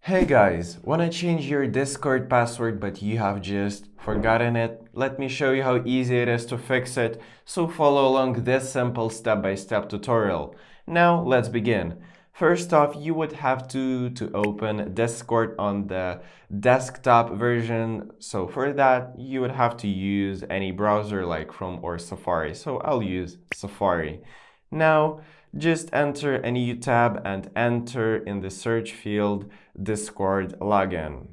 Hey guys, wanna change your Discord password but you have just forgotten it? Let me show you how easy it is to fix it, so follow along this simple step-by-step tutorial. Now let's begin. First off, you would have to open Discord on the desktop version. So for that, you would have to use any browser like Chrome or Safari. So I'll use Safari. Now, just enter a new tab and enter in the search field Discord login.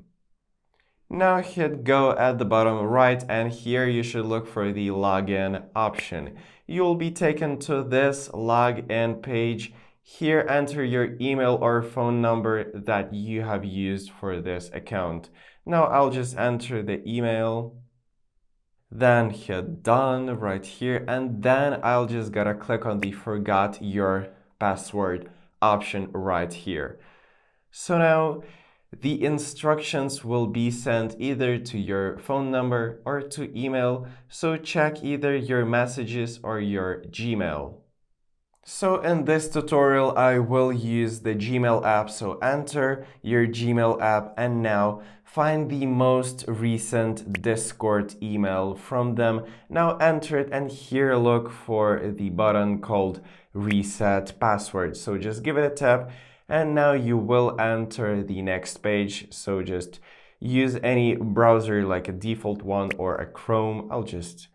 Now hit go at the bottom right, and here you should look for the login option. You'll be taken to this login page. Here enter your email or phone number that you have used for this account. Now I'll just enter the email, then hit done right here, and then I'll just gotta click on the forgot your password option right here. So now the instructions will be sent either to your phone number or to email, so check either your messages or your Gmail. So in this tutorial, I will use the Gmail app. So enter your Gmail app and now find the most recent Discord email from them. Now enter it and here look for the button called Reset Password. So just give it a tap and now you will enter the next page. So just use any browser like a default one or a Chrome. I'll just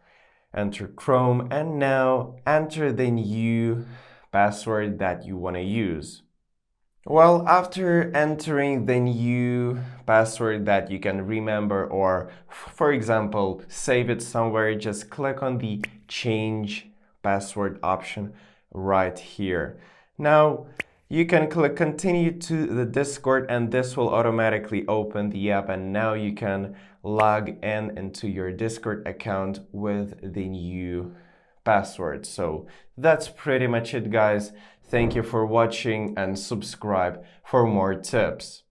enter Chrome and now enter the new password that you want to use. Well, after entering the new password that you can remember, or for example, save it somewhere, just click on the change password option right here. Now, you can click continue to the Discord and this will automatically open the app, and now you can log in into your Discord account with the new password. So that's pretty much it, guys. Thank you for watching and subscribe for more tips.